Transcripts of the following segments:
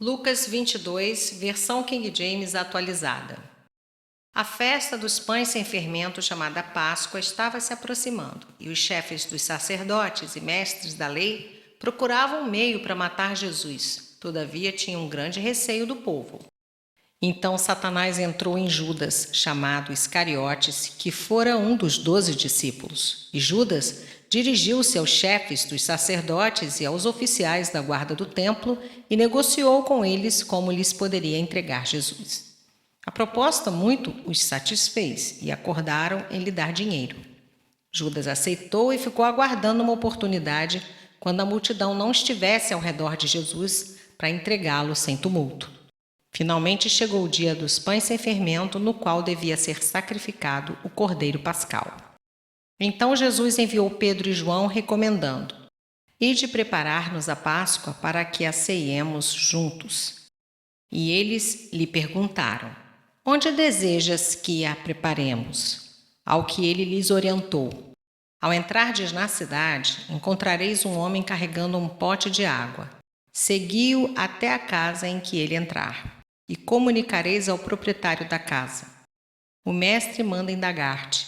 Lucas 22, versão King James atualizada. A festa dos pães sem fermento, chamada Páscoa, estava se aproximando, e os chefes dos sacerdotes e mestres da lei procuravam um meio para matar Jesus. Todavia, tinham um grande receio do povo. Então Satanás entrou em Judas, chamado Iscariotes, que fora um dos 12 discípulos. E Judas dirigiu-se aos chefes dos sacerdotes e aos oficiais da guarda do templo e negociou com eles como lhes poderia entregar Jesus. A proposta muito os satisfez e acordaram em lhe dar dinheiro. Judas aceitou e ficou aguardando uma oportunidade quando a multidão não estivesse ao redor de Jesus para entregá-lo sem tumulto. Finalmente chegou o dia dos pães sem fermento, no qual devia ser sacrificado o cordeiro pascal. Então Jesus enviou Pedro e João, recomendando: Ide preparar-nos a Páscoa para que a ceiemos juntos. E eles lhe perguntaram: Onde desejas que a preparemos? Ao que ele lhes orientou: Ao entrardes na cidade, encontrareis um homem carregando um pote de água. Segui-o até a casa em que ele entrar, e comunicareis ao proprietário da casa. O mestre manda indagar-te: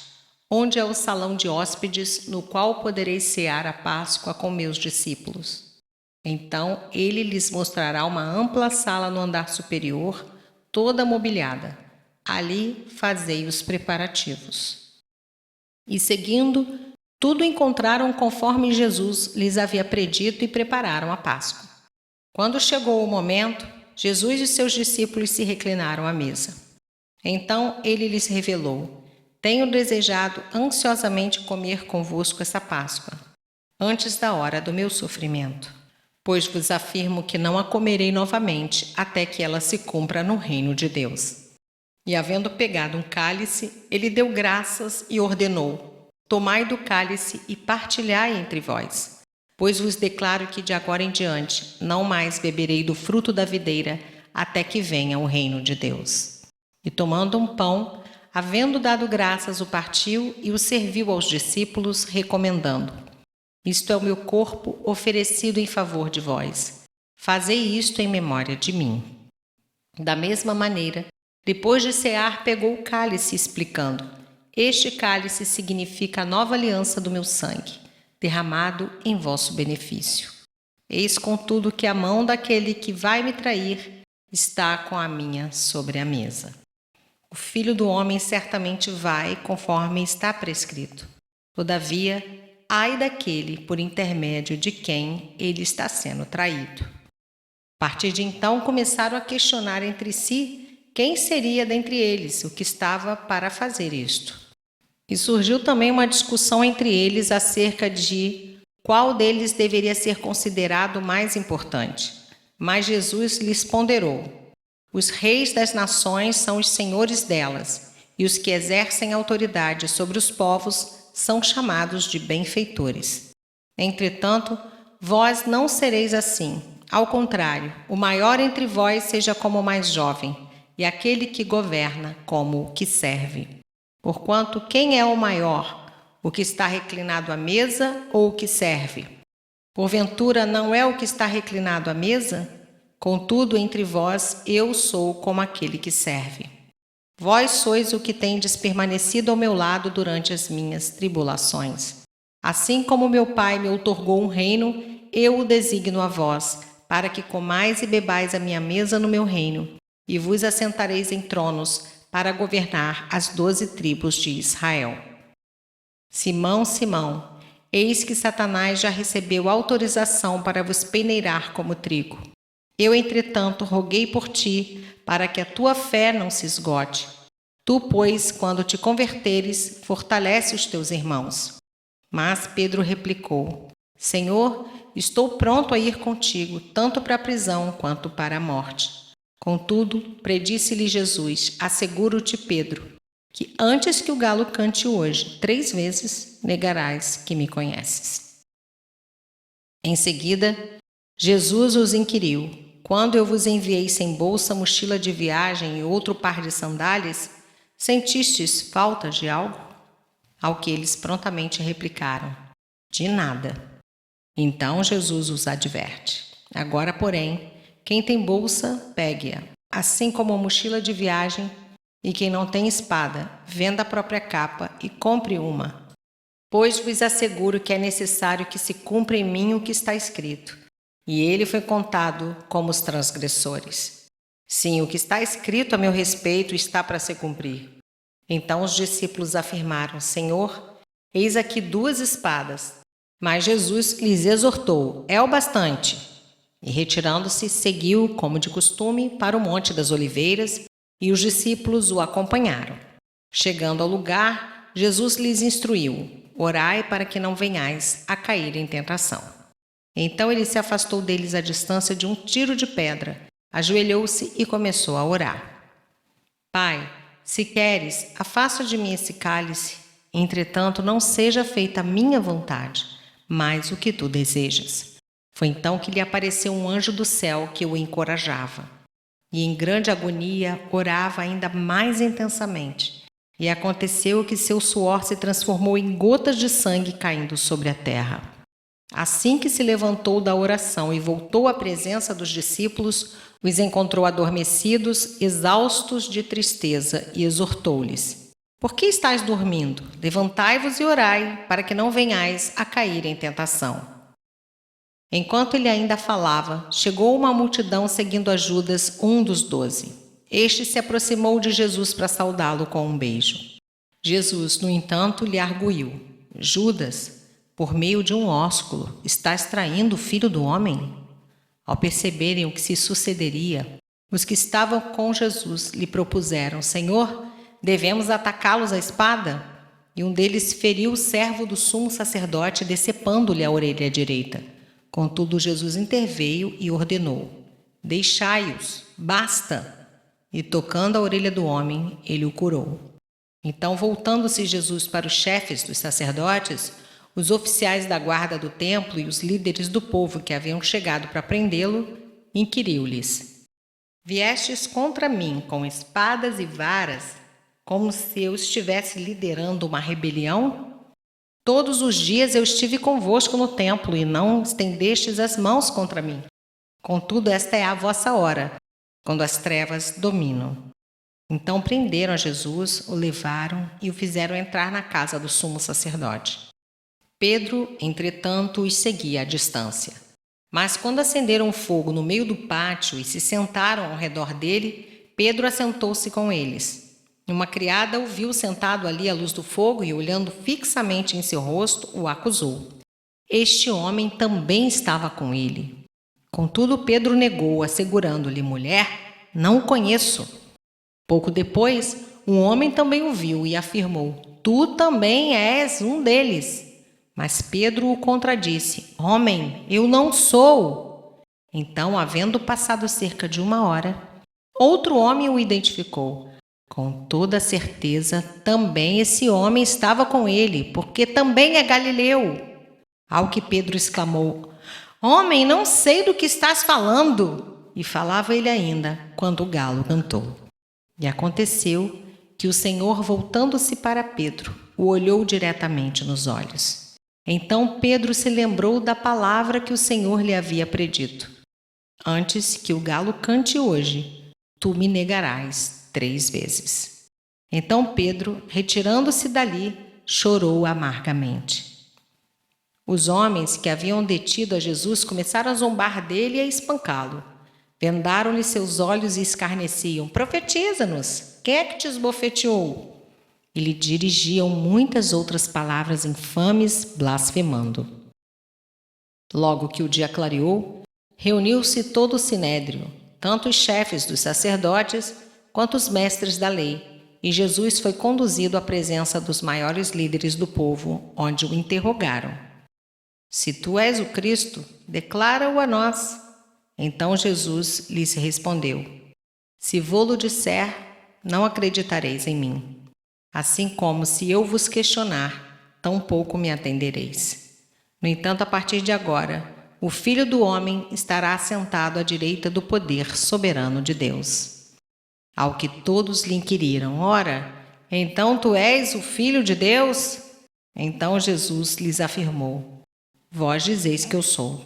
onde é o salão de hóspedes no qual podereis cear a Páscoa com meus discípulos? Então ele lhes mostrará uma ampla sala no andar superior, toda mobiliada. Ali fazei os preparativos. E seguindo, tudo encontraram conforme Jesus lhes havia predito e prepararam a Páscoa. Quando chegou o momento, Jesus e seus discípulos se reclinaram à mesa. Então ele lhes revelou: Tenho desejado ansiosamente comer convosco essa Páscoa, antes da hora do meu sofrimento. Pois vos afirmo que não a comerei novamente, até que ela se cumpra no reino de Deus. E havendo pegado um cálice, ele deu graças e ordenou: Tomai do cálice e partilhai entre vós. Pois vos declaro que de agora em diante não mais beberei do fruto da videira, até que venha o reino de Deus. E tomando um pão, havendo dado graças, o partiu e o serviu aos discípulos, recomendando: Isto é o meu corpo oferecido em favor de vós. Fazei isto em memória de mim. Da mesma maneira, depois de cear, pegou o cálice, explicando: Este cálice significa a nova aliança do meu sangue, derramado em vosso benefício. Eis, contudo, que a mão daquele que vai me trair está com a minha sobre a mesa. O Filho do Homem certamente vai, conforme está prescrito. Todavia, ai daquele por intermédio de quem ele está sendo traído. A partir de então, começaram a questionar entre si quem seria dentre eles o que estava para fazer isto. E surgiu também uma discussão entre eles acerca de qual deles deveria ser considerado mais importante. Mas Jesus lhes ponderou: Os reis das nações são os senhores delas, e os que exercem autoridade sobre os povos são chamados de benfeitores. Entretanto, vós não sereis assim. Ao contrário, o maior entre vós seja como o mais jovem, e aquele que governa como o que serve. Porquanto, quem é o maior, o que está reclinado à mesa ou o que serve? Porventura, não é o que está reclinado à mesa? Contudo, entre vós, eu sou como aquele que serve. Vós sois o que tendes permanecido ao meu lado durante as minhas tribulações. Assim como meu Pai me outorgou um reino, eu o designo a vós, para que comais e bebais a minha mesa no meu reino, e vos assentareis em tronos, para governar as 12 tribos de Israel. Simão, Simão, eis que Satanás já recebeu autorização para vos peneirar como trigo. Eu, entretanto, roguei por ti, para que a tua fé não se esgote. Tu, pois, quando te converteres, fortalece os teus irmãos. Mas Pedro replicou: Senhor, estou pronto a ir contigo, tanto para a prisão quanto para a morte. Contudo, predisse-lhe Jesus: Asseguro-te, Pedro, que antes que o galo cante hoje, 3 vezes negarás que me conheces. Em seguida, Jesus os inquiriu: Quando eu vos enviei sem bolsa, mochila de viagem e outro par de sandálias, sentistes falta de algo? Ao que eles prontamente replicaram: De nada. Então Jesus os adverte: Agora, porém, Quem tem bolsa, pegue-a, assim como a mochila de viagem, e quem não tem espada, venda a própria capa e compre uma. Pois vos asseguro que é necessário que se cumpra em mim o que está escrito. E ele foi contado como os transgressores. Sim, o que está escrito a meu respeito está para se cumprir. Então os discípulos afirmaram: Senhor, eis aqui 2 espadas. Mas Jesus lhes exortou: é o bastante. E retirando-se, seguiu, como de costume, para o Monte das Oliveiras, e os discípulos o acompanharam. Chegando ao lugar, Jesus lhes instruiu: orai para que não venhais a cair em tentação. Então ele se afastou deles à distância de um tiro de pedra, ajoelhou-se e começou a orar. Pai, se queres, afasta de mim esse cálice. Entretanto, não seja feita a minha vontade, mas o que tu desejas. Foi então que lhe apareceu um anjo do céu que o encorajava. E em grande agonia orava ainda mais intensamente. E aconteceu que seu suor se transformou em gotas de sangue caindo sobre a terra. Assim que se levantou da oração e voltou à presença dos discípulos, os encontrou adormecidos, exaustos de tristeza, e exortou-lhes: por que estáis dormindo? Levantai-vos e orai, para que não venhais a cair em tentação. Enquanto ele ainda falava, chegou uma multidão seguindo a Judas, um dos 12. Este se aproximou de Jesus para saudá-lo com um beijo. Jesus, no entanto, lhe arguiu: Judas, por meio de um ósculo, estás traindo o Filho do Homem? Ao perceberem o que se sucederia, os que estavam com Jesus lhe propuseram: Senhor, devemos atacá-los à espada? E um deles feriu o servo do sumo sacerdote, decepando-lhe a orelha direita. Contudo, Jesus interveio e ordenou: deixai-os, basta! E tocando a orelha do homem, ele o curou. Então, voltando-se Jesus para os chefes dos sacerdotes, os oficiais da guarda do templo e os líderes do povo que haviam chegado para prendê-lo, inquiriu-lhes: viestes contra mim com espadas e varas, como se eu estivesse liderando uma rebelião? Todos os dias eu estive convosco no templo e não estendestes as mãos contra mim. Contudo, esta é a vossa hora, quando as trevas dominam. Então prenderam a Jesus, o levaram e o fizeram entrar na casa do sumo sacerdote. Pedro, entretanto, os seguia à distância. Mas quando acenderam fogo no meio do pátio e se sentaram ao redor dele, Pedro assentou-se com eles. Uma criada o viu sentado ali à luz do fogo e, olhando fixamente em seu rosto, o acusou. Este homem também estava com ele. Contudo, Pedro negou, assegurando-lhe: mulher, não o conheço. Pouco depois, um homem também o viu e afirmou: tu também és um deles. Mas Pedro o contradisse: homem, eu não sou. Então, havendo passado cerca de 1 hora, outro homem o identificou. Com toda certeza, também esse homem estava com ele, porque também é galileu. Ao que Pedro exclamou: homem, não sei do que estás falando. E falava ele ainda, quando o galo cantou. E aconteceu que o Senhor, voltando-se para Pedro, o olhou diretamente nos olhos. Então Pedro se lembrou da palavra que o Senhor lhe havia predito: antes que o galo cante hoje, tu me negarás 3 vezes. Então Pedro, retirando-se dali, chorou amargamente. Os homens que haviam detido a Jesus começaram a zombar dele e a espancá-lo. Vendaram-lhe seus olhos e escarneciam: profetiza-nos, quem é que te esbofeteou? E lhe dirigiam muitas outras palavras infames, blasfemando. Logo que o dia clareou, reuniu-se todo o sinédrio, tanto os chefes dos sacerdotes quanto os mestres da lei, e Jesus foi conduzido à presença dos maiores líderes do povo, onde o interrogaram: se tu és o Cristo, declara-o a nós. Então Jesus lhes respondeu: se vô-lo disser, não acreditareis em mim. Assim como, se eu vos questionar, tampouco me atendereis. No entanto, a partir de agora, o Filho do Homem estará assentado à direita do poder soberano de Deus. Ao que todos lhe inquiriram: ora, então tu és o Filho de Deus? Então Jesus lhes afirmou: vós dizeis que eu sou.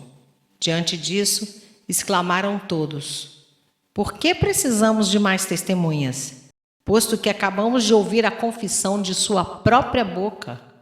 Diante disso, exclamaram todos. Por que precisamos de mais testemunhas, posto que acabamos de ouvir a confissão de sua própria boca?